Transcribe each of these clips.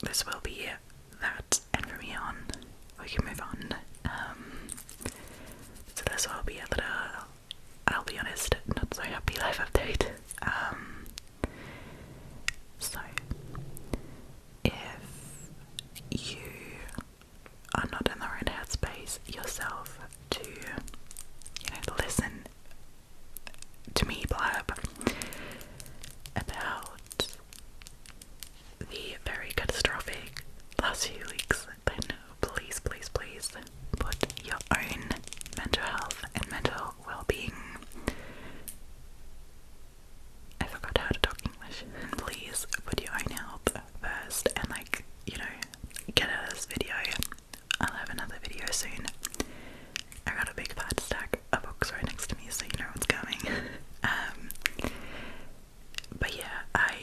this will be that, and from here on, we can move on. So this will be a little, I'll be honest, not so happy life update. So, if you are not in the right headspace yourself to, listen to me blab about the very catastrophic last few weeks, then please, please, please put your own mental health and mental well-being. I forgot how to talk English. Please put your own health first and get out of this video. I'll have another video soon. I got a big fat stack of books right next to me, so you know what's coming. But yeah, I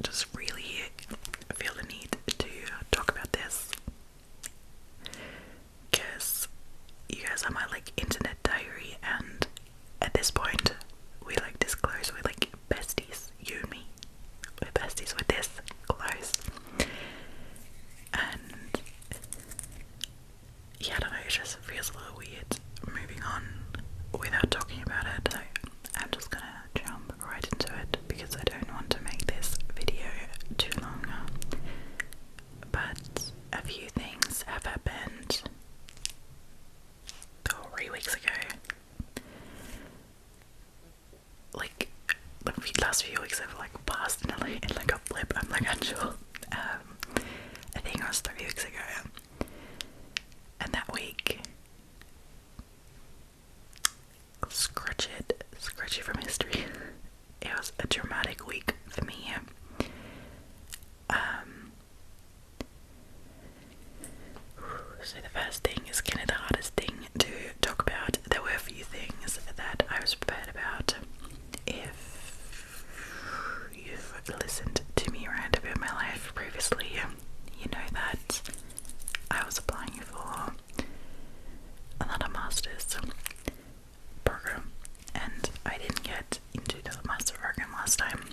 just really feel the need to talk about this because you guys are my internet diary, and at this point we disclose we're besties, you and me. We're besties, we're this close. And yeah, I don't know, it just feels a little weird moving on without talking about it. So I'm just gonna jump right into it because I don't want to make this video too long. But a few things have happened 3 weeks ago. The last few weeks have passed in a blip. I'm unsure. I think it was 3 weeks ago. And that week, scratch it from history. It was a dramatic week for me. So the first thing is kind of the hardest thing to talk about. There were a few things that I was prepared about. If you've listened to me rant about my life previously, you know that I was applying for another master's program, and I didn't get into the master program last time,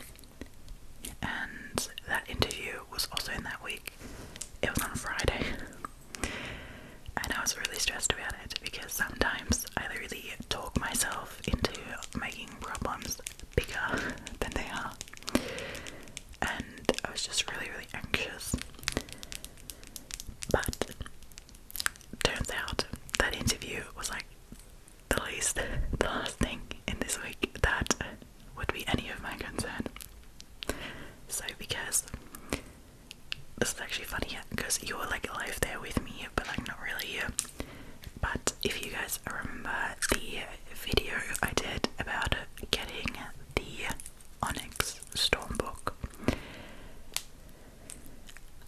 and that interview was also in that week. It was on Friday, and I was really stressed about it because sometimes I really talk myself into making problems bigger than they are, and I was just really, really anxious. But turns out that interview was the last thing in this week that would be any of my concern. So because this is actually funny because you were live there with me, but not really. But if you guys remember the video I did about getting the Onyx Stormbook,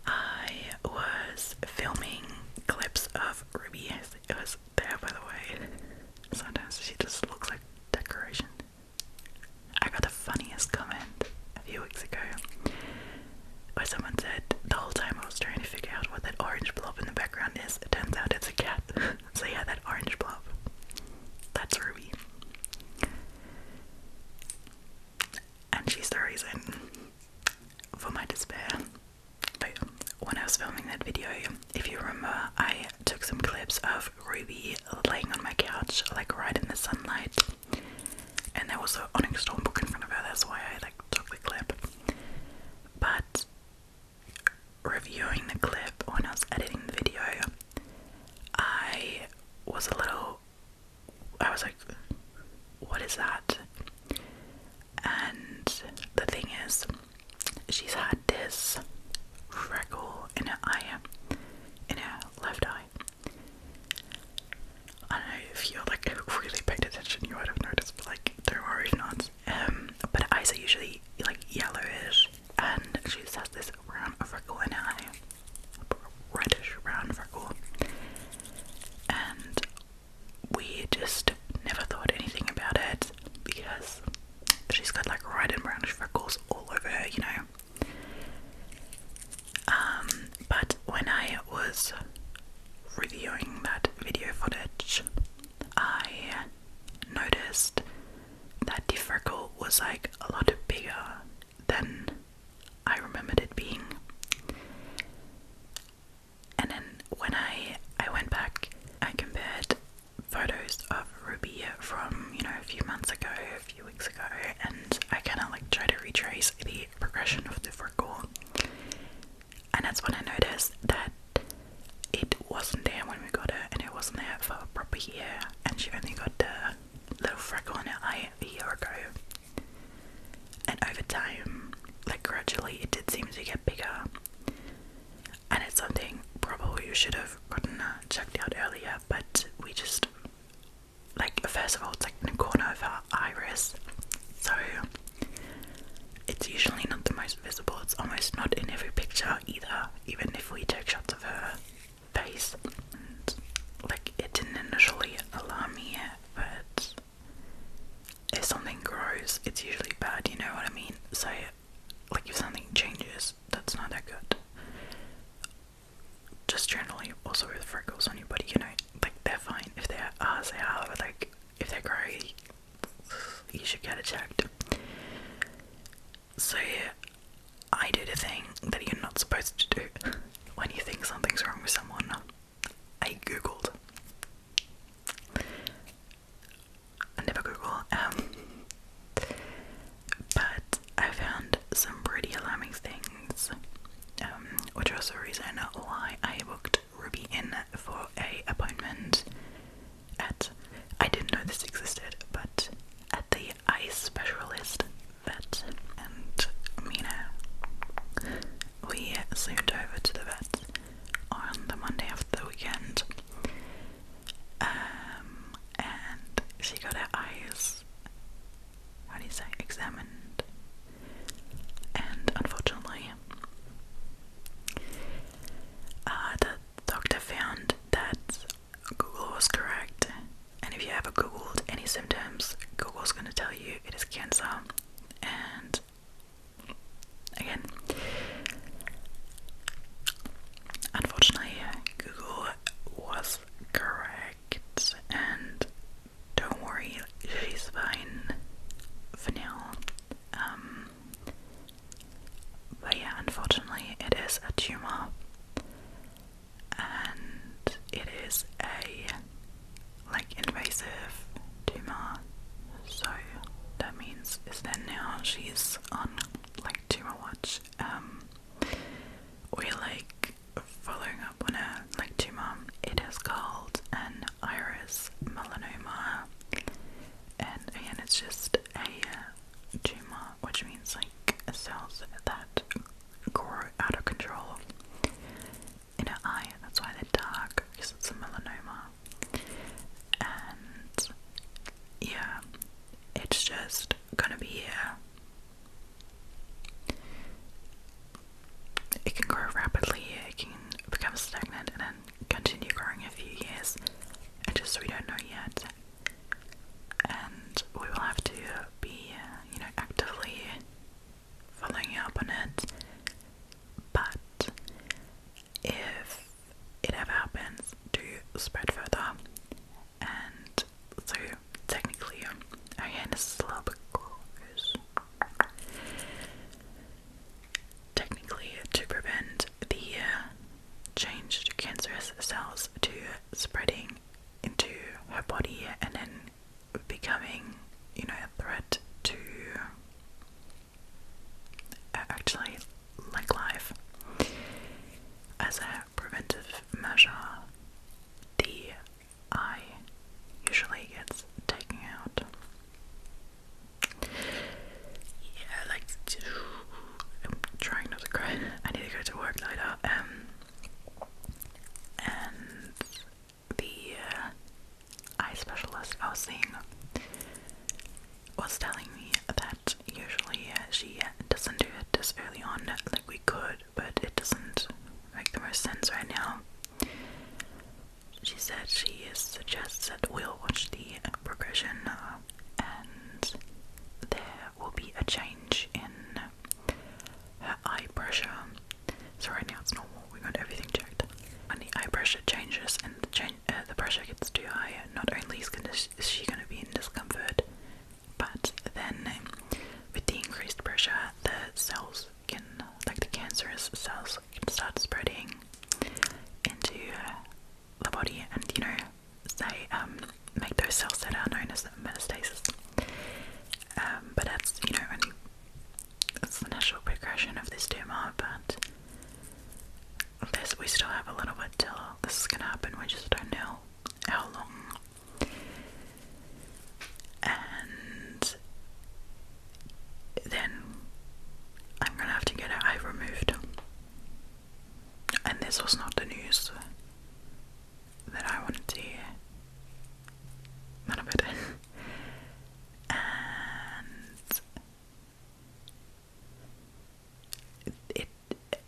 I was filming clips of Ruby. It was there, by the way. Sometimes she just looks like decoration. I got the funniest comment a few weeks ago where someone said the whole time I was trying to figure out what that orange blob in the background is, it turns out it's a cat. So yeah, that orange blob, that's Ruby. And she's the reason for my despair. But when I was filming that video, if you remember, I took some clips of Ruby laying on my couch, right in the sunlight, and there was an Onyx Stormbook in front of her. That's why I took the clip. But reviewing the clip when I was editing the video, I was like, what is that? And the thing is, she's had this freckle in her eye, in her left eye. I don't know if you're really paid attention, you might have noticed, but don't worry if not. But eyes are usually yellowish, and she just has this brown freckle in her eye, reddish brown freckle, and we just never thought anything about it because she's got red and brownish freckles all over her, But when I was reviewing that video footage, I noticed that the freckle was a lot bigger than I remembered it being. that's when I noticed that it wasn't there when we got her, and it wasn't there for a proper year, and she only got a little freckle in her eye a year ago. And over time, like gradually, it did seem to get bigger, and it's something probably we should have gotten checked out earlier, but we just, like, first of all, it's like in the corner of her iris, so it's usually not the most visible. It's almost not in every picture either, even if we take shots of her face. And, like, it didn't initially alarm me, but if something grows, it's usually bad, you know what I mean? So, like, if something changes, that's not that good. Just generally, also with freckles on your body, you know, like, they're fine if they are, as they are, but, like, if they're grey, you should get it checked. So, I did a thing that you're not supposed to do when you think something's wrong with someone. I googled. I never Google, but I found some pretty alarming things, which was the reason why I booked Ruby in for a appointment at, I didn't know this existed, but at the eye specialist vet. And Mina, we zoomed over to the vet on the Monday after the weekend, and she got her eyes, how do you say, examined, and unfortunately, the doctor found that Google was correct, and if you ever Googled any symptoms, Google's going to tell you it is cancer. And again, unfortunately, Google was correct, and don't worry, she's fine for now. But yeah, unfortunately, it is a tumor, and it is a, like, invasive tumor, so that means is that now she's on, like, tumor watch. We're, like, following up on a, like, tumor. It is called an iris melanoma, and again, it's just a tumor, which means, like, cells that grow out of control in her eye. That's why they're dark, because it's a melanoma. And yeah, it's just gonna be it can grow rapidly, it can become stagnant, and then continue growing a few years. It's just we don't know yet, and we will have to be, you know, actively following up on it. But if it ever happens to spread further, and so technically, again, this is a little bit gross. Technically, to prevent the changed cancerous cells to spreading into her body and then becoming, you know, a threat to actually, like, life, as a preventive measure, the eye usually gets taken out. Yeah, like, I'm trying not to cry. I need to go to work later. And the eye specialist I was seeing was telling me that usually she doesn't do it this early on, like we could, but it doesn't make the most sense right now. She said she suggests that we'll watch the progression, and there will be a change in her eye pressure. So right now it's normal, we got everything checked. When the eye pressure changes and the pressure gets too high, not only is she going to be in discomfort, but then with the increased pressure, the cells can, like the cancerous cells, can start spreading into the body, and, you know, say, make those cells that are known as metastasis. But that's, you know, only, that's the natural progression of this tumor. But still have a little bit till this is gonna happen. We just don't know how long. And then I'm gonna have to get her eye removed. And this was not the news that I wanted to hear. None of it. And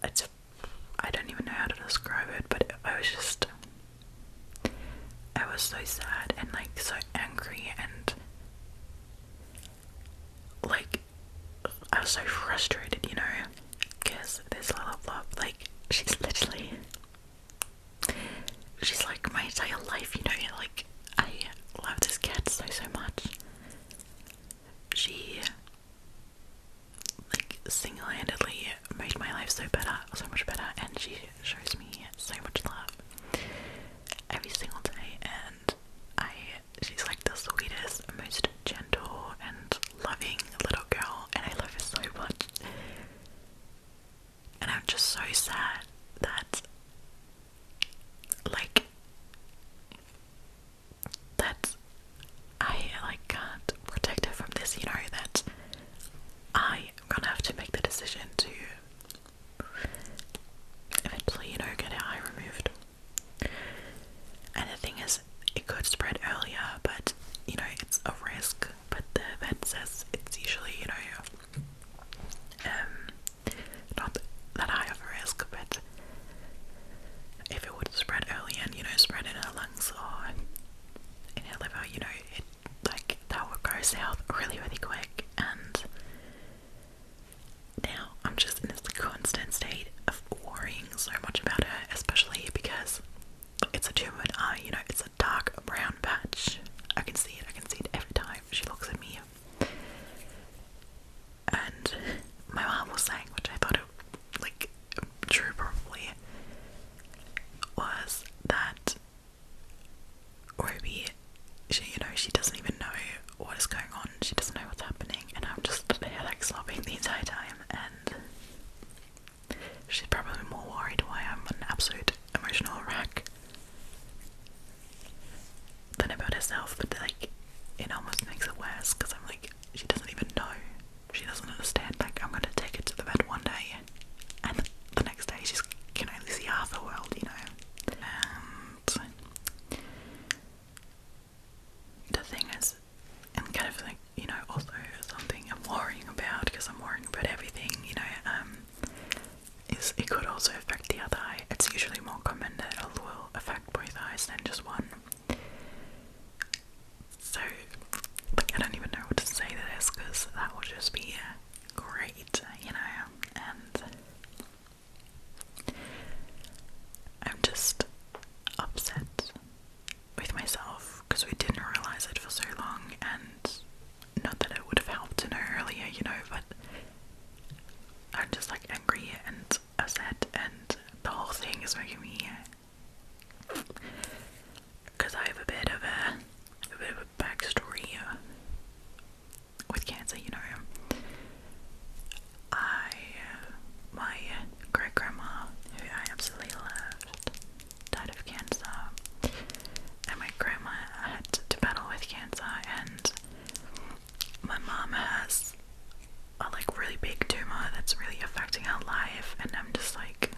it's I don't even know how to describe it, but I was so sad and like so angry, and like I was so frustrated, you know, because this little flop, like she's like my entire life, you know, like I love this cat so much. She like single-handedly made my life so much better, and she shows me so much love every single day, and she's like the sweetest, most gentle and loving little girl, and I love her so much. And I'm just so sad that I can't protect her from this, you know, that I am gonna have to make the decision to eventually, you know, get her eye removed. And the thing is, it could spread earlier, but, you know, it's a risk. But the vet says it's usually, you know, not that high of a risk, but if it would spread early and, you know, spread in her lungs or in her liver, you know, that would go south really quick. And now I'm just in this constant state of worrying so much about her, especially because it's a tumor in eye, you know, it's a dark brown patch. I can see it every time she looks at me. And my mom was saying, which I thought it like true probably, was that Ruby, she doesn't even know what is going on. She doesn't know what's happening, and I'm just there like sobbing the entire time. And she's probably more worried why I'm an absolute emotional wreck than about herself. But like, it almost makes it worse because I'm like, she doesn't even know. She doesn't understand. Like, I'm gonna take it to the vet one day, and the next day she can only see half the world, you know. And the thing is, and kind of like, you know, also something I'm worrying about, because I'm worrying about everything, you know, is it could also affect the other eye. It's usually more common that it will affect both eyes than just one. So, like, I don't even know what to say to this, because that would just be great, you know, and I'm just upset with myself because we didn't realize it for so long, and not that it would have helped to know earlier, you know, but I'm just like angry and upset, and the whole thing is making me, because I have a bit of a backstory with cancer, you know. My great grandma, who I absolutely loved, died of cancer, and my grandma had to battle with cancer, and my mom has a like really big tumor that's really affecting her life, and I'm just like,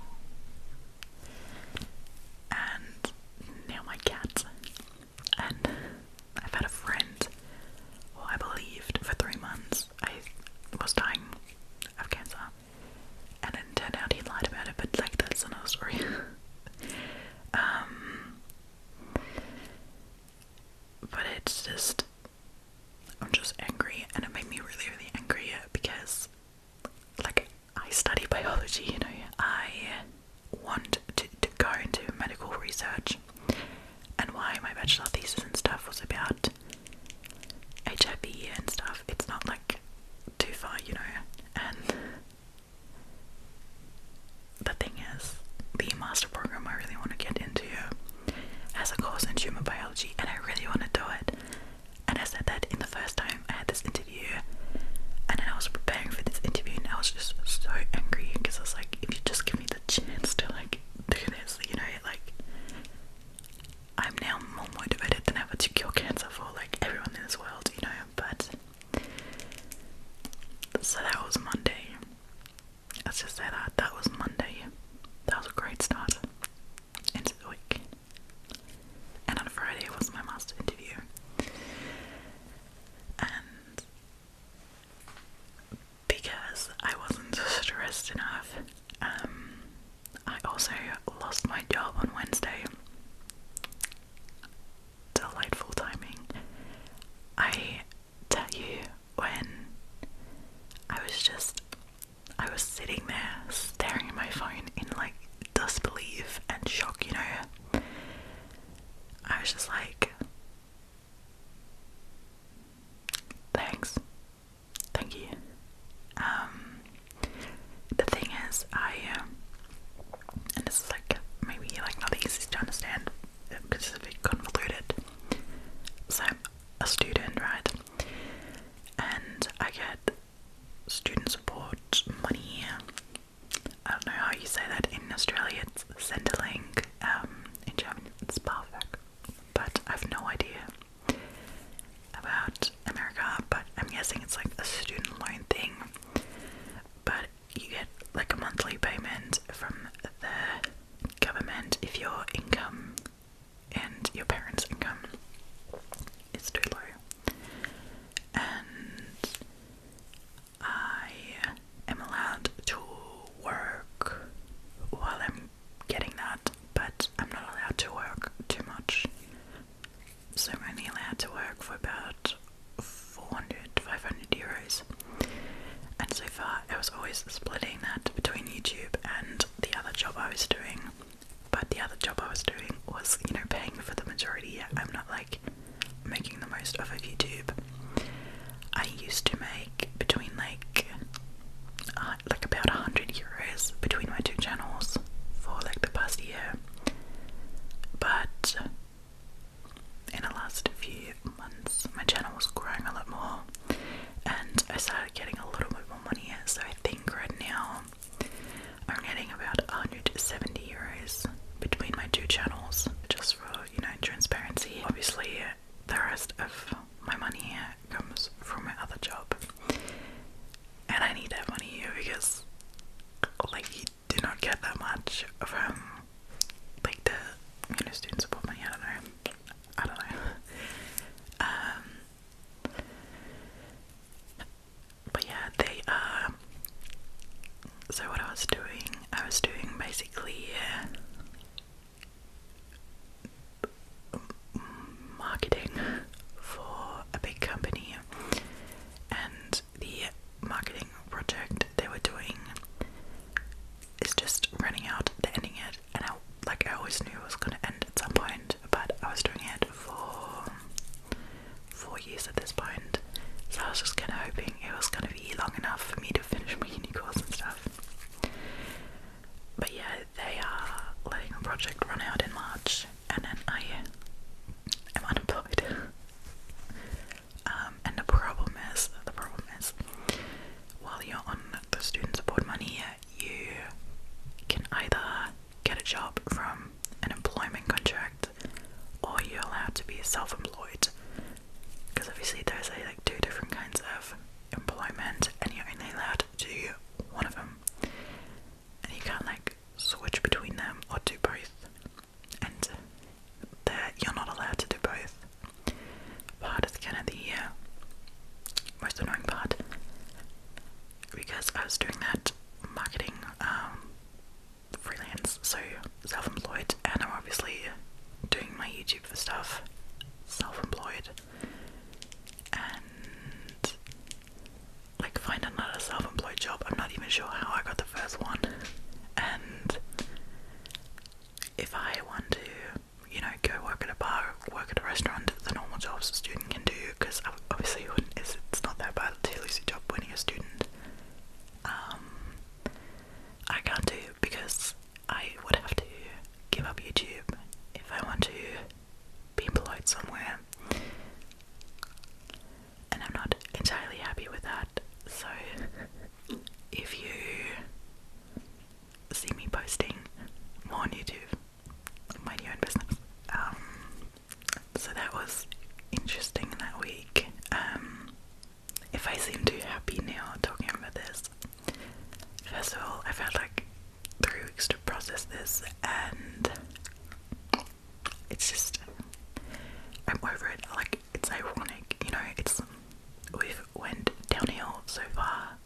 if I want to, you know, go work at a bar, work at a restaurant, the normal jobs a student can do, because obviously it's not that bad to lose your job when you're a student. I can't do, because I would have to give up YouTube if I want to be employed somewhere, and I'm not entirely happy with that. So if you see me posting more on YouTube, mind your own business. So that was interesting that week. If I seem too happy now talking about this, first of all, I've had like 3 weeks to process this, and it's just, I'm over it. Like, it's ironic, you know, we've went downhill so far.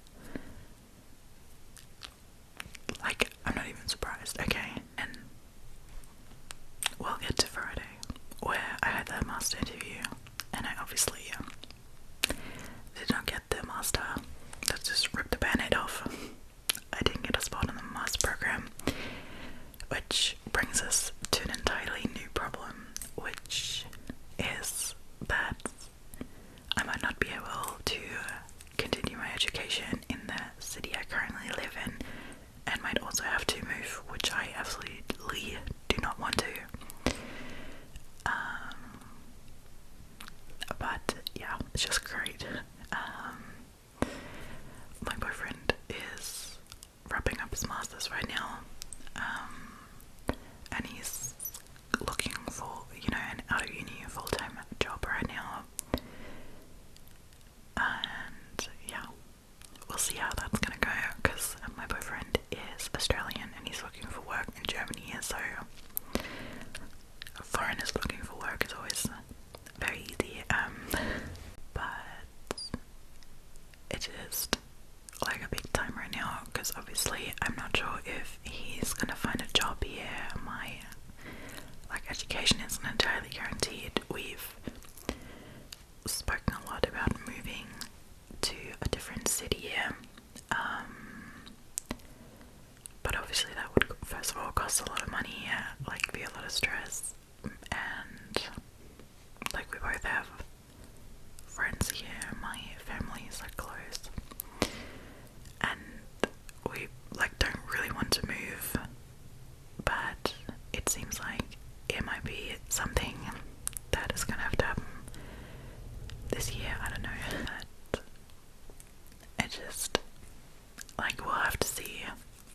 Like, I'm not even surprised, okay? And we'll get to Friday, where I had that master interview, and I obviously did not get the master. Let's just rip the band-aid off. I didn't get a spot in the master program, which brings us to an entirely new problem, which is that I might not be able to continue my education in the city I currently live in, and might also have to move, which I absolutely do not want to. But yeah, it's just great. My boyfriend is wrapping up his masters right now, and he's looking for, you know, an out of uni full-time job right now. And yeah, we'll see how that's gonna go, because my boyfriend is Australian and he's looking for work in Germany, so foreigners looking for work is always very easy. But it is like a big time right now, because obviously I'm not sure if he's gonna find a job here. My education isn't entirely guaranteed. We've spoken a lot about moving to a different city here, but obviously that would first of all cost a lot of money, like be a lot of stress, and like we both have friends here, my family is like close, and we like don't really want to move, but it seems like it might be something that is gonna have to happen this year. I don't know, but it just, like, we'll have to see.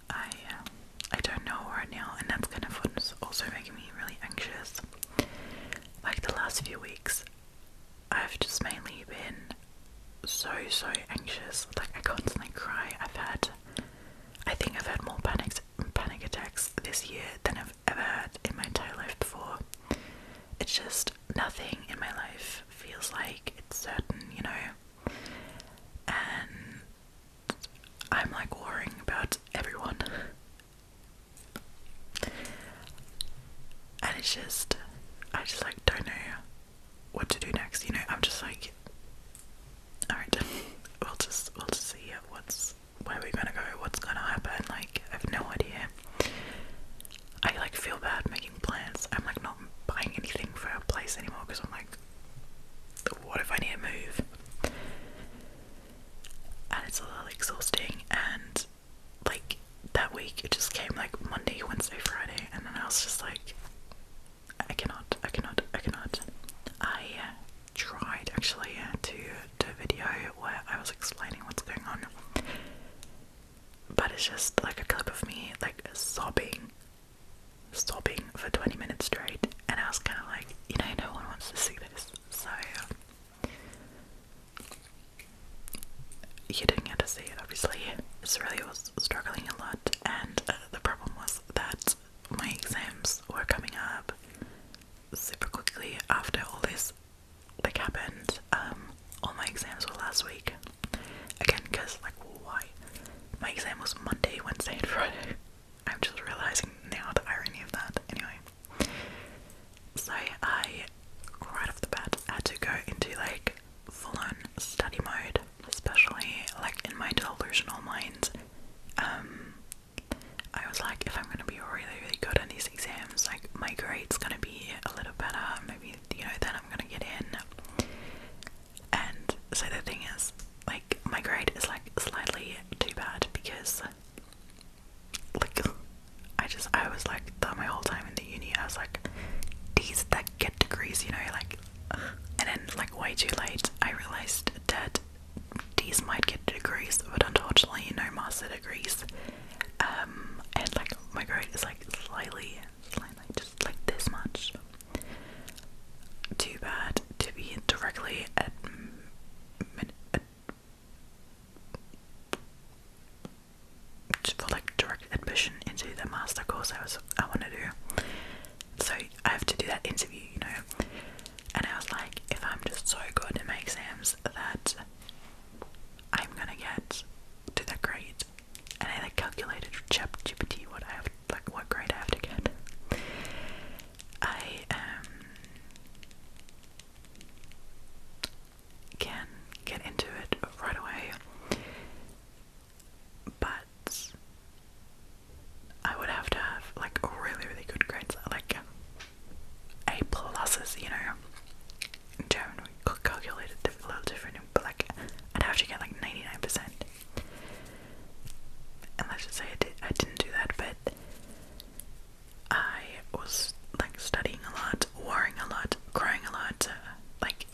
I don't know right now, and that's kind of what's also making me really anxious. Like, the last few weeks I've just mainly been so anxious. Like, I constantly cry. I think I've had more panic attacks this year than I've ever had in my entire life before. It's just, nothing in my life feels like it's certain, you know, and I'm like worrying about everyone, and it's just, I just like don't know what to do next, you know. I'm just like, alright, we'll just see where we're gonna go, what's gonna happen. Like, I have no idea. I like feel bad making plans. I'm like not buying anything for a place anymore, because I'm like, what if I need to move? And it's a little exhausting, and like that week it just came like Monday, Wednesday, Friday, and then I was just like, I cannot. I tried actually to do a video where I was explaining what's going on, but it's just like a clip of me like sobbing for 20 minutes straight, and I was kind of like, you know, no one wants to see this, so you didn't get to see it obviously. Australia was struggling a lot, and the problem was that my exams were coming up super quickly after all this like happened. All my exams were last week again, because like, why? My exam was Monday, Wednesday, and Friday. I'm just realizing now the irony of that. Anyway, so I right off the bat had to go into like full-on study mode, especially like in my delusional mind. like my whole time in the uni, I was like, these that get degrees, you know, like, and then like way too late, I realized that these might get degrees, but unfortunately no master degrees. And like my grade is like slightly just like this much. Too bad to be directly for like direct admission into the master course I want to do. So I have to do that interview, you know. And I was like, if I'm just so good in my exams that I'm gonna get to that grade, and I like calculated with ChatGPT what I have, like what grade I have to get. I can get into it right away, but I would have to have like really good grades, like A pluses, you know. In German we could calculate it a little different, but like I'd have to get like 99%. And let's just say I didn't do that, but I was like studying a lot, worrying a lot, crying a lot. Like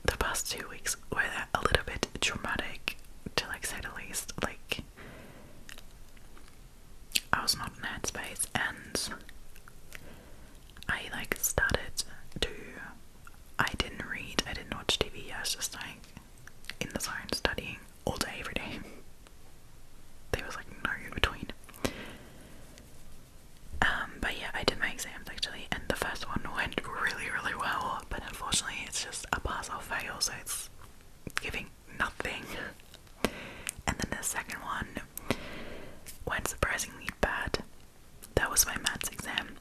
the past 2 weeks were a little bit traumatic, to like say the least. Like I was not in headspace, and I like started to. I didn't read, I didn't watch TV. I was just like in the zone, studying all day, every day. There was like no in between. But yeah, I did my exams actually, and the first one went really well, but unfortunately it's just a pass or fail, so it's giving nothing. And then the second one went surprisingly bad. That was my maths exam,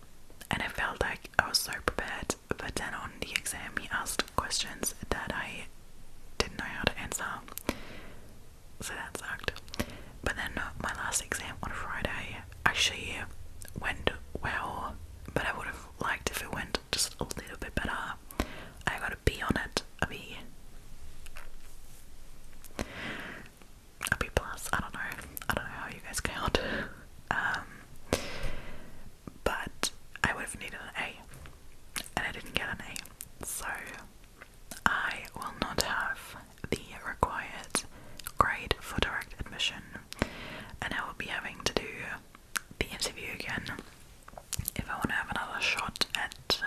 and I felt like I was so prepared, but then on the exam he asked questions that I didn't know how to answer, so that sucked. But then my last exam on Friday actually went well, but I would have liked if it went just a little bit better. I got a B on it, a B plus. I don't know how you guys count. But I would have needed an A, and I didn't get an A, so I will not have the required grade for direct admission, and I will be having to do the interview again if I want to have another shot at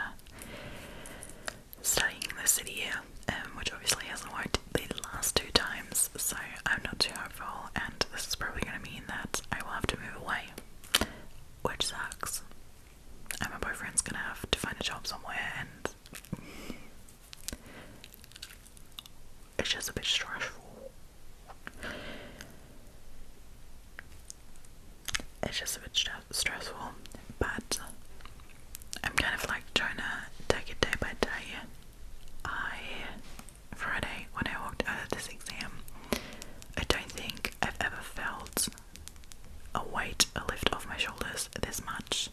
studying in the city, which obviously hasn't worked the last 2 times, so I'm not too hopeful, and this is probably going to mean that I will have to move away, which sucks, and my boyfriend's going to have to find a job somewhere, and it's just a bit stressful. It's just a bit stressful, but I'm kind of like trying to take it day by day. Friday, when I walked out of this exam, I don't think I've ever felt a weight, a lift off my shoulders this much,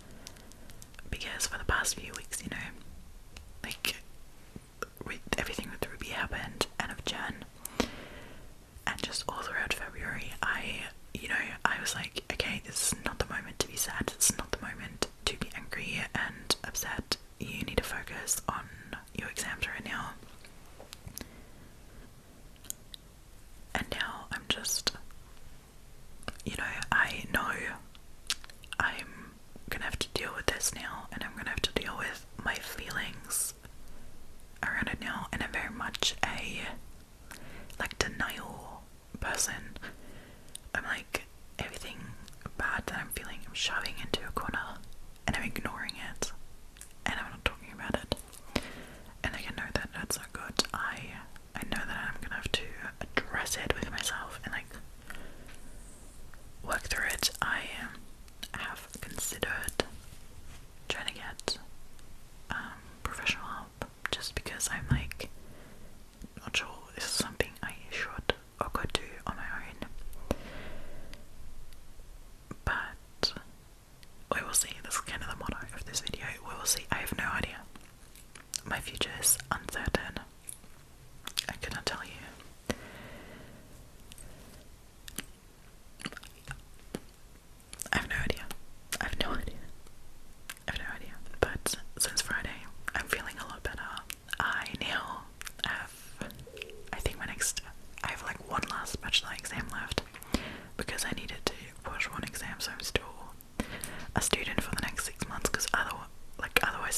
because for the past few weeks, you know, like with everything with Ruby happened, end of Jan, and just all throughout February, I was like, okay, this is not the moment to be sad, this is not the moment to be angry and upset, you need to focus on your exams right now. And now I'm just, I know I'm gonna have to deal with this now, and I'm gonna have to deal with my feelings around it now, and I'm very much a denial person. I'm like, everything bad that I'm feeling, I'm shoving into a corner, and I'm ignoring it, and I'm not talking about it. And I know that that's not good. I know that I'm gonna have to address it with myself and work through it. I have considered trying to get professional help, just because I'm not sure this is something I should or could do on my own. But it was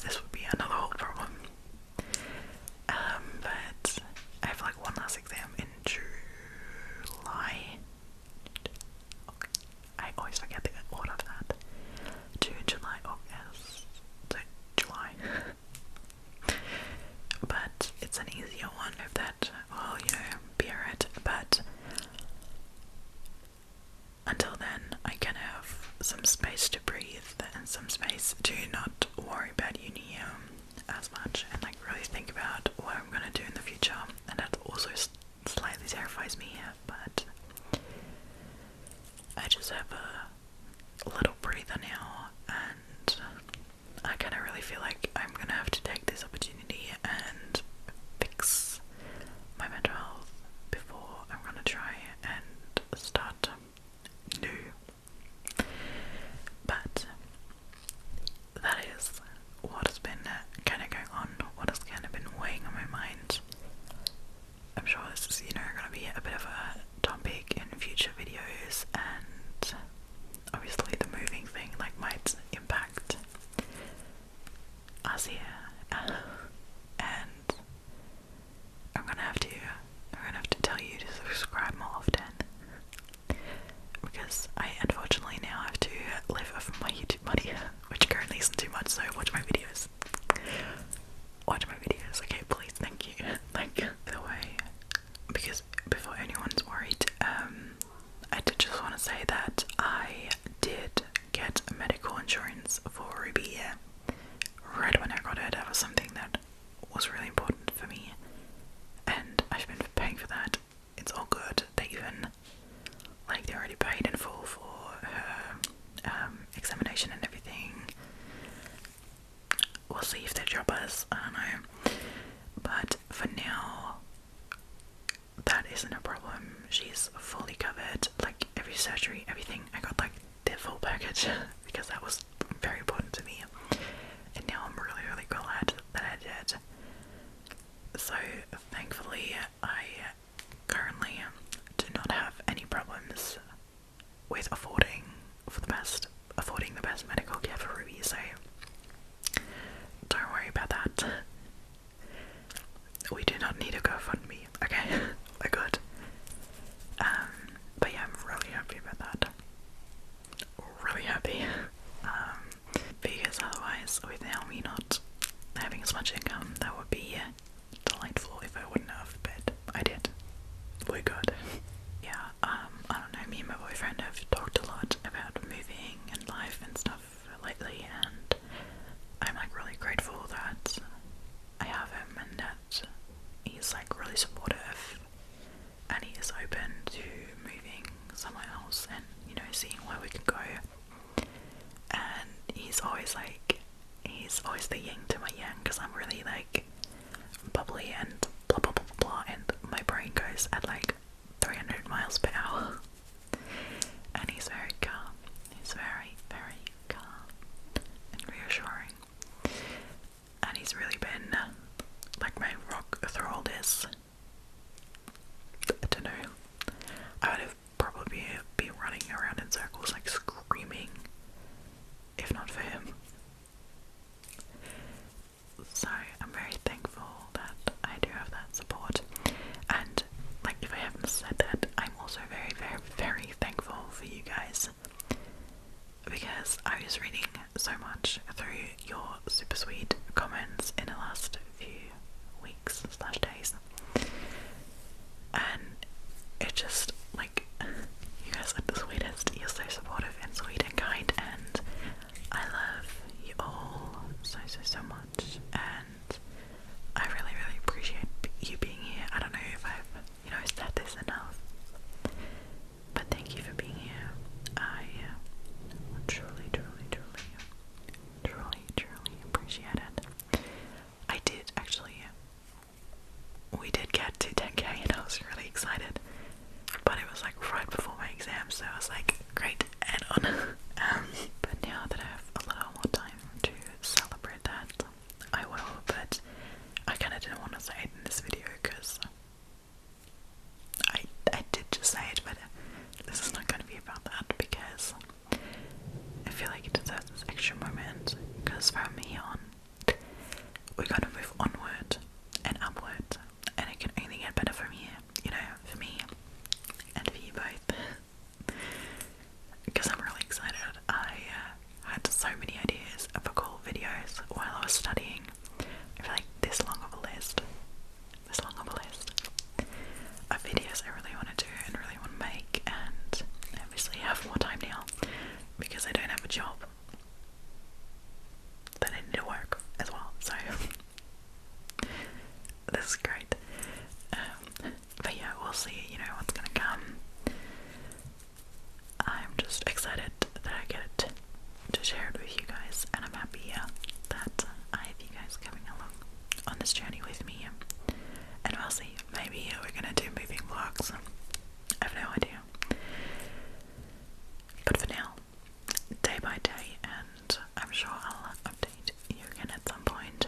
otherwise this would be another whole problem. But I have like one last exam in July. I always forget the order of that. June, July, August, so July. But it's an easier one if that will, you know, be alright. But until then, I can have some space to breathe and some space to not worry about uni as much, and like really think about what I'm gonna do in the future. And that also slightly terrifies me, but I just have a little breather now, and I kind of really feel like I'm gonna have to take this opportunity and fix my mental health before I'm gonna try and start new. But that is what has been kind of going on, what has kind of been weighing on my mind. I'm sure this is, you know, gonna be a bit of a topic in future videos, and obviously the moving thing like might impact us here, and I'm gonna have to tell you to subscribe more often, because I unfortunately now have to live off my YouTube money, which currently isn't too much, so watch my videos. Watch my videos, okay, please, thank you. Like, the way, because before anyone's worried, I did just want to say that I did get medical insurance for Ruby right when I got it. That was something that was really important for me, and I've been paying for that. It's all good. They even, like, they already paid in full for her examination and everything. We'll see if they drop us, I don't know. But for now, that isn't a problem. She's fully covered, like every surgery, everything. I got like the full package because that was very important to me. And now I'm really, really glad that I did. So thankfully, I currently do not have any problems with affording the best medical care for Ruby, so don't worry about that. We do not need a GoFundMe, okay? We're good. But yeah, I'm really happy about that. Really happy. Because otherwise, without me not having as much income, that would be delightful if I wouldn't have, but I did. We're good. Yeah, I don't know, me and my boyfriend have talked a lot about moving and life and stuff lately, and I'm like really grateful that I have him and that he's like really supportive and he is open to moving somewhere else and, you know, seeing where we can go. And he's always the yin to my yang, because I'm really like bubbly and blah blah blah blah, and my brain goes at like 300 miles per hour. And he's very calm. He's very, very calm and reassuring. And he's really been like my rock through all this. I don't know. I would have probably been running around in circles, like screaming, if not for him. So I'm very thankful that I do have that support. And like, if I haven't said that, I'm also very, very, very thankful for you guys, because I was reading so much through your super sweet comments in the last few weeks / days, and it just, like, you guys are the sweetest. You're so supportive and sweet and kind, and I love you all so much, and I really, really appreciate you being here. I don't know if I've, you know, said this enough, but thank you for being here. I truly, truly, truly, truly, truly appreciate it. I did actually, we did get to 10k and I was really excited, but it was like right before my exam, so I was like, great, add on. But now that I have a little more time to celebrate that, I will, but I kind of didn't want to say it in this video because I did just say it, but this is not going to be about that, because I feel like it deserves this extra moment, because from here on, see, you know, what's gonna come. I'm just excited that I get to share it with you guys, and I'm happy that I have you guys coming along on this journey with me. And we'll see, maybe we're gonna do moving vlogs. I have no idea. But for now, day by day, and I'm sure I'll update you again at some point.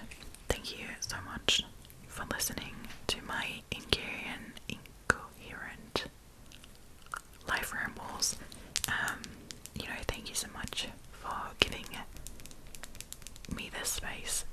Thank you so much for listening to my incoherent life rambles. You know, thank you so much for giving me this space